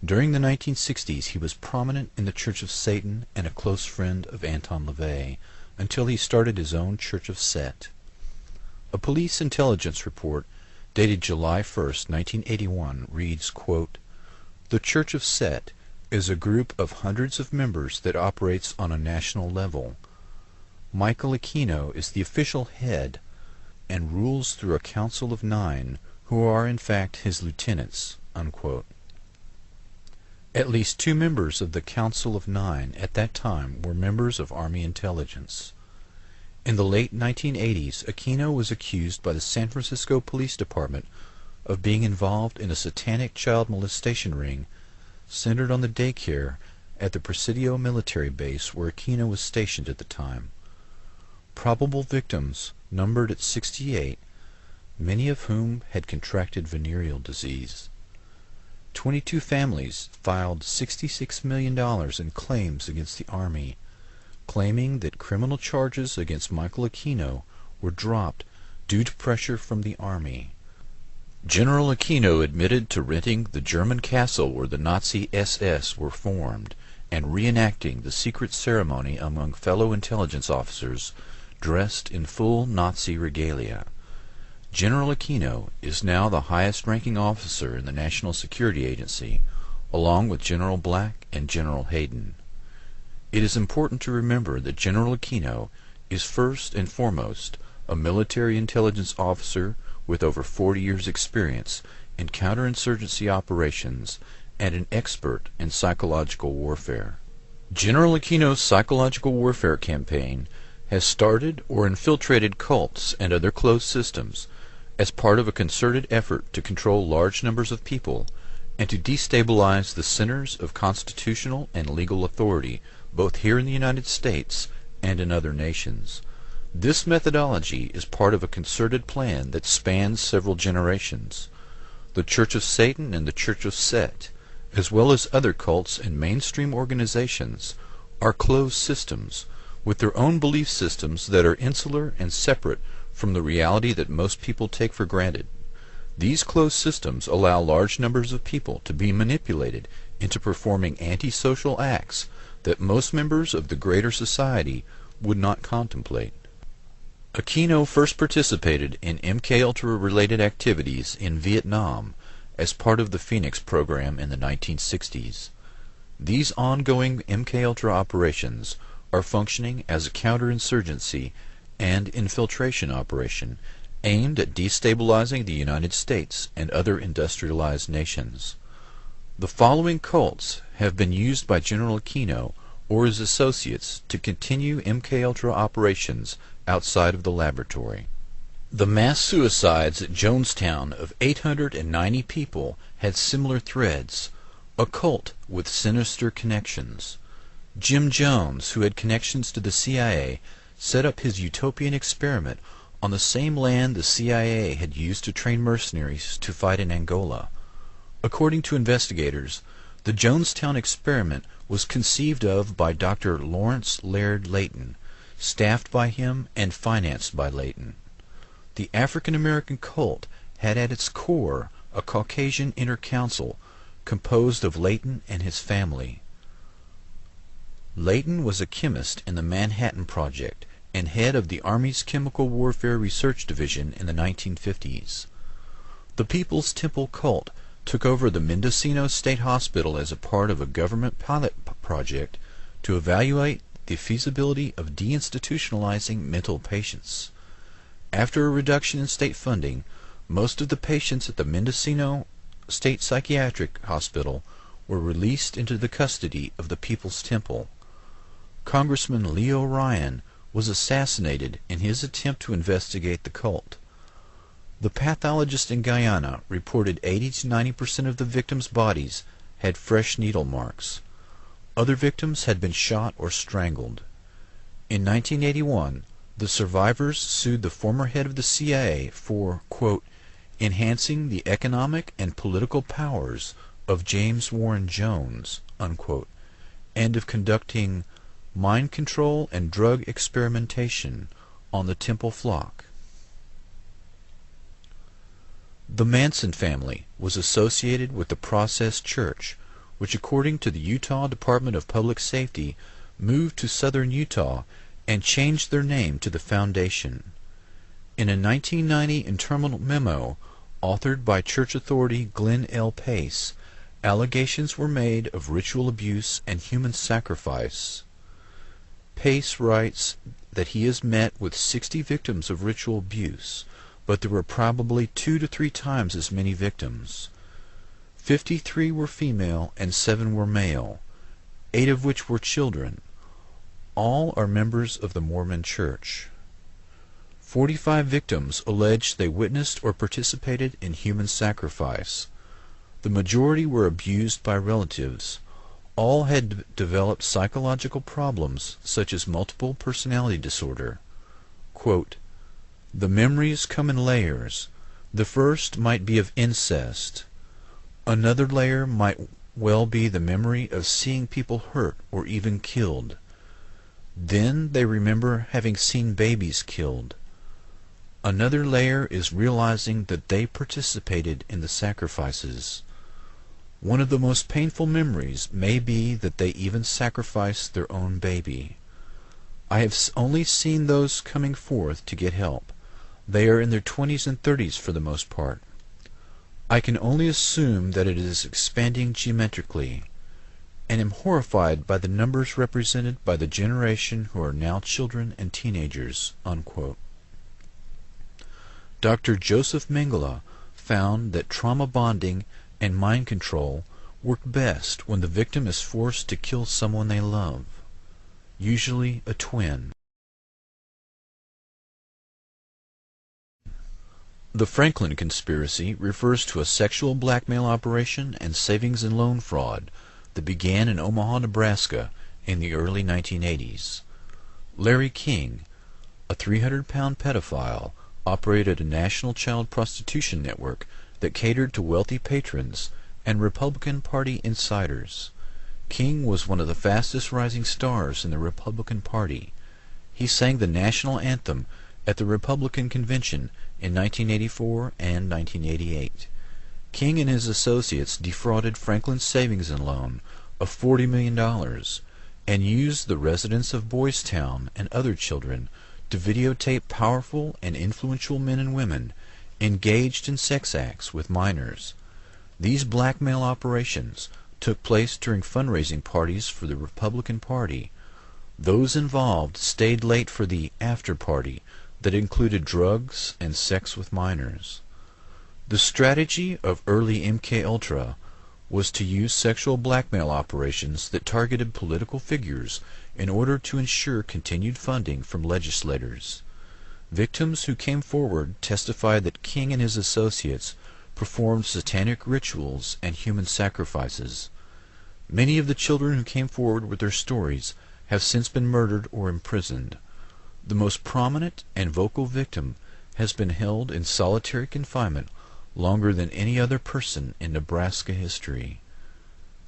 During the 1960s, he was prominent in the Church of Satan and a close friend of Anton LaVey until he started his own Church of Set. A police intelligence report dated July 1st, 1981 reads, quote, "The Church of Set is a group of hundreds of members that operates on a national level. Michael Aquino is the official head and rules through a council of 9 who are in fact his lieutenants," unquote. At least 2 members of the Council of 9 at that time were members of Army intelligence. In the late 1980s, Aquino was accused by the San Francisco Police Department of being involved in a satanic child molestation ring centered on the daycare at the Presidio military base where Aquino was stationed at the time. Probable victims numbered at 68, many of whom had contracted venereal disease. 22 families filed $66 million in claims against the Army, claiming that criminal charges against Michael Aquino were dropped due to pressure from the Army. General Aquino admitted to renting the German castle where the Nazi SS were formed and reenacting the secret ceremony among fellow intelligence officers dressed in full Nazi regalia. General Aquino is now the highest-ranking officer in the National Security Agency, along with General Black and General Hayden. It is important to remember that General Aquino is first and foremost a military intelligence officer with over 40 years' experience in counterinsurgency operations and an expert in psychological warfare. General Aquino's psychological warfare campaign has started or infiltrated cults and other closed systems as part of a concerted effort to control large numbers of people and to destabilize the centers of constitutional and legal authority both here in the United States and in other nations. This methodology is part of a concerted plan that spans several generations. The Church of Satan and the Church of Set, as well as other cults and mainstream organizations, are closed systems with their own belief systems that are insular and separate from the reality that most people take for granted. These closed systems allow large numbers of people to be manipulated into performing antisocial acts that most members of the greater society would not contemplate. Aquino first participated in MKUltra-related activities in Vietnam as part of the Phoenix program in the 1960s. These ongoing MKUltra operations are functioning as a counterinsurgency and infiltration operation aimed at destabilizing the United States and other industrialized nations. The following cults have been used by General Aquino or his associates to continue MKUltra operations outside of the laboratory. The mass suicides at Jonestown of 890 people had similar threads, a cult with sinister connections. Jim Jones, who had connections to the CIA, set up his utopian experiment on the same land the CIA had used to train mercenaries to fight in Angola. According to investigators, the Jonestown experiment was conceived of by Dr. Lawrence Laird Layton, staffed by him and financed by Layton. The African-American cult had at its core a Caucasian inner council composed of Layton and his family. Layton was a chemist in the Manhattan Project and head of the Army's Chemical Warfare Research Division in the 1950s. The People's Temple cult took over the Mendocino State Hospital as a part of a government pilot project to evaluate the feasibility of deinstitutionalizing mental patients. After a reduction in state funding, most of the patients at the Mendocino State Psychiatric Hospital were released into the custody of the People's Temple. Congressman Leo Ryan was assassinated in his attempt to investigate the cult. The pathologist in Guyana reported 80 to 90% of the victims' bodies had fresh needle marks. Other victims had been shot or strangled. In 1981, the survivors sued the former head of the CIA for, quote, enhancing the economic and political powers of James Warren Jones, unquote, and of conducting mind control and drug experimentation on the Temple flock. The Manson family was associated with the Process Church, which according to the Utah Department of Public Safety moved to southern Utah and changed their name to the Foundation. In a 1990 internal memo authored by church authority Glenn L. Pace, allegations were made of ritual abuse and human sacrifice. Pace writes that he has met with 60 victims of ritual abuse, but there were probably 2 to 3 times as many victims. 53 were female and 7 were male, 8 of which were children. All are members of the Mormon Church. 45 victims alleged they witnessed or participated in human sacrifice. The majority were abused by relatives. All had developed psychological problems such as multiple personality disorder. Quote, the memories come in layers. The first might be of incest. Another layer might well be the memory of seeing people hurt or even killed. Then they remember having seen babies killed. Another layer is realizing that they participated in the sacrifices. One of the most painful memories may be that they even sacrificed their own baby. I have only seen those coming forth to get help. They are in their 20s and 30s for the most part. I can only assume that it is expanding geometrically, and am horrified by the numbers represented by the generation who are now children and teenagers." Unquote. Dr. Joseph Mengele found that trauma bonding and mind control work best when the victim is forced to kill someone they love, usually a twin. The Franklin conspiracy refers to a sexual blackmail operation and savings and loan fraud that began in Omaha, Nebraska in the early 1980s. Larry King, a 300-pound pedophile, operated a national child prostitution network that catered to wealthy patrons and Republican Party insiders. King was one of the fastest rising stars in the Republican Party. He sang the national anthem at the Republican Convention in 1984 and 1988. King and his associates defrauded Franklin's Savings and Loan of $40 million and used the residents of Boys Town and other children to videotape powerful and influential men and women engaged in sex acts with minors. These blackmail operations took place during fundraising parties for the Republican Party. Those involved stayed late for the after party that included drugs and sex with minors. The strategy of early MKUltra was to use sexual blackmail operations that targeted political figures in order to ensure continued funding from legislators. Victims who came forward testified that King and his associates performed satanic rituals and human sacrifices. Many of the children who came forward with their stories have since been murdered or imprisoned. The most prominent and vocal victim has been held in solitary confinement longer than any other person in Nebraska history.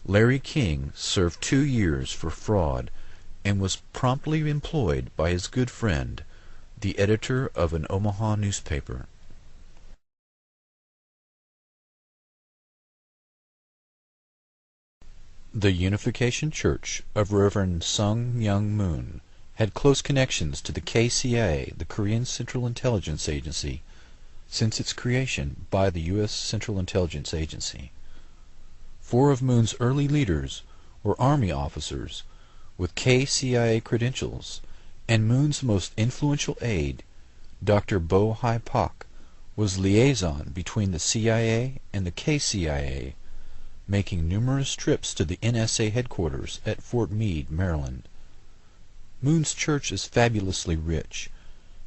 Larry King served 2 years for fraud and was promptly employed by his good friend, the editor of an Omaha newspaper. The Unification Church of Reverend Sung Myung Moon had close connections to the KCA, the Korean Central Intelligence Agency, since its creation by the U.S. Central Intelligence Agency. 4 of Moon's early leaders were Army officers, with KCIA credentials, and Moon's most influential aide, Dr. Bo Hai Pak, was liaison between the CIA and the KCIA, making numerous trips to the NSA headquarters at Fort Meade, Maryland. Moon's church is fabulously rich,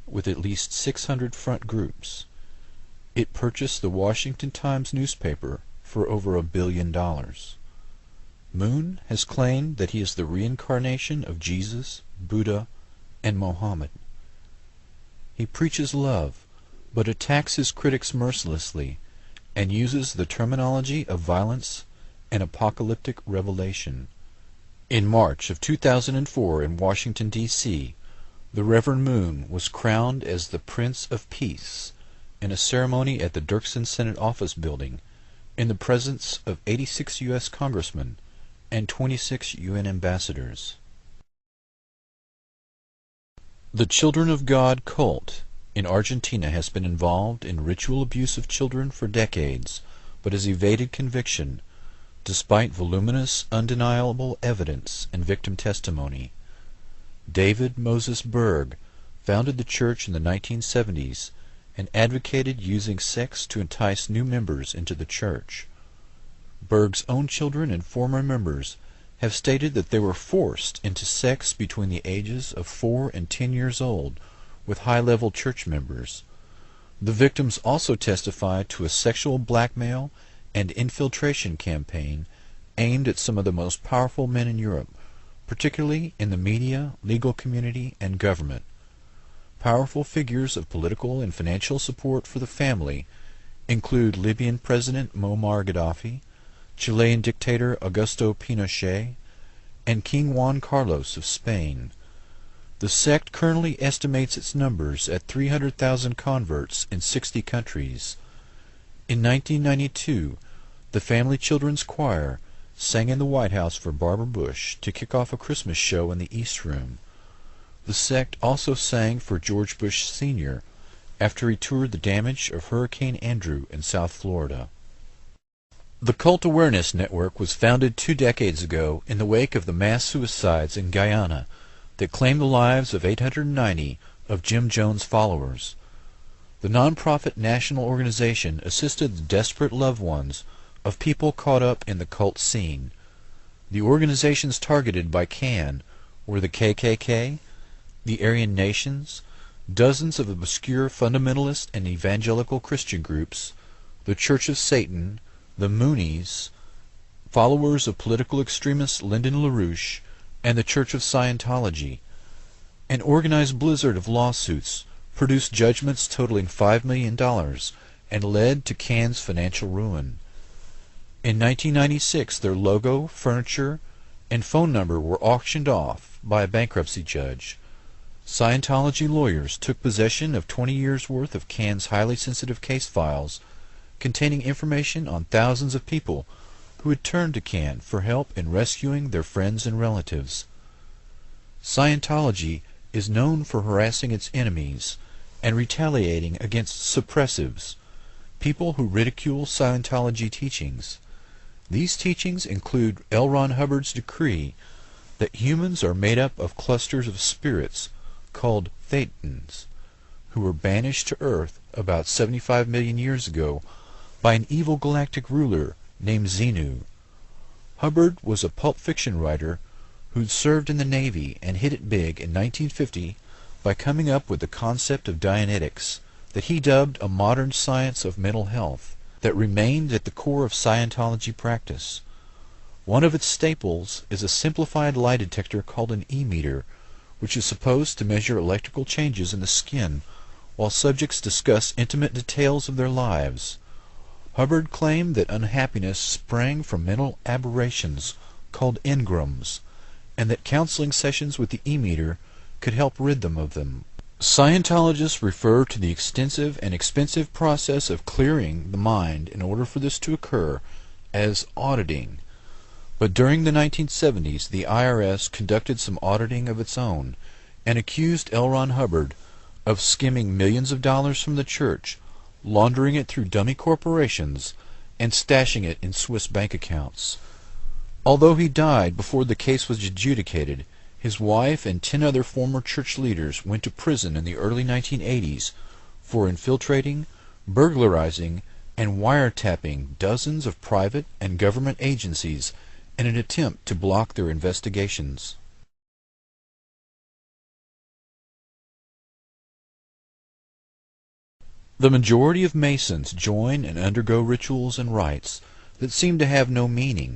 with at least 600 front groups. It purchased the Washington Times newspaper for over $1 billion. Moon has claimed that he is the reincarnation of Jesus, Buddha, and Mohammed. He preaches love, but attacks his critics mercilessly, and uses the terminology of violence and apocalyptic revelation. In March of 2004 in Washington, D.C., the Reverend Moon was crowned as the Prince of Peace in a ceremony at the Dirksen Senate Office Building in the presence of 86 U.S. congressmen and 26 UN ambassadors. The Children of God cult in Argentina has been involved in ritual abuse of children for decades, but has evaded conviction, despite voluminous, undeniable evidence and victim testimony. David Moses Berg founded the church in the 1970s and advocated using sex to entice new members into the church. Berg's own children and former members have stated that they were forced into sex between the ages of 4 and 10 years old with high-level church members. The victims also testified to a sexual blackmail and infiltration campaign aimed at some of the most powerful men in Europe, particularly in the media, legal community, and government. Powerful figures of political and financial support for the family include Libyan President Muammar Gaddafi, Chilean dictator Augusto Pinochet, and King Juan Carlos of Spain. The sect currently estimates its numbers at 300,000 converts in 60 countries. In 1992, the Family Children's Choir sang in the White House for Barbara Bush to kick off a Christmas show in the East Room. The sect also sang for George Bush Sr. after he toured the damage of Hurricane Andrew in South Florida. The Cult Awareness Network was founded 2 decades ago in the wake of the mass suicides in Guyana that claimed the lives of 890 of Jim Jones' followers. The nonprofit national organization assisted the desperate loved ones of people caught up in the cult scene. The organizations targeted by CAN were the KKK, the Aryan Nations, dozens of obscure fundamentalist and evangelical Christian groups, the Church of Satan, the Moonies, followers of political extremist Lyndon LaRouche, and the Church of Scientology. An organized blizzard of lawsuits produced judgments totaling $5 million and led to CAN's financial ruin. In 1996, their logo, furniture, and phone number were auctioned off by a bankruptcy judge. Scientology lawyers took possession of 20 years' worth of CAN's highly sensitive case files containing information on thousands of people who had turned to CAN for help in rescuing their friends and relatives. Scientology is known for harassing its enemies and retaliating against suppressives, people who ridicule Scientology teachings. These teachings include L. Ron Hubbard's decree that humans are made up of clusters of spirits called thetans, who were banished to Earth about 75 million years ago by an evil galactic ruler named Xenu. Hubbard was a pulp fiction writer who'd served in the Navy and hit it big in 1950 by coming up with the concept of Dianetics that he dubbed a modern science of mental health that remained at the core of Scientology practice. One of its staples is a simplified lie detector called an e-meter, which is supposed to measure electrical changes in the skin while subjects discuss intimate details of their lives. Hubbard claimed that unhappiness sprang from mental aberrations called engrams, and that counseling sessions with the e-meter could help rid them of them. Scientologists refer to the extensive and expensive process of clearing the mind in order for this to occur as auditing. But during the 1970s, the IRS conducted some auditing of its own and accused L. Ron Hubbard of skimming millions of dollars from the church, laundering it through dummy corporations, and stashing it in Swiss bank accounts. Although he died before the case was adjudicated, His wife and 10 other former church leaders went to prison in the early 1980s for infiltrating, burglarizing, and wiretapping dozens of private and government agencies in an attempt to block their investigations. The majority of Masons join and undergo rituals and rites that seem to have no meaning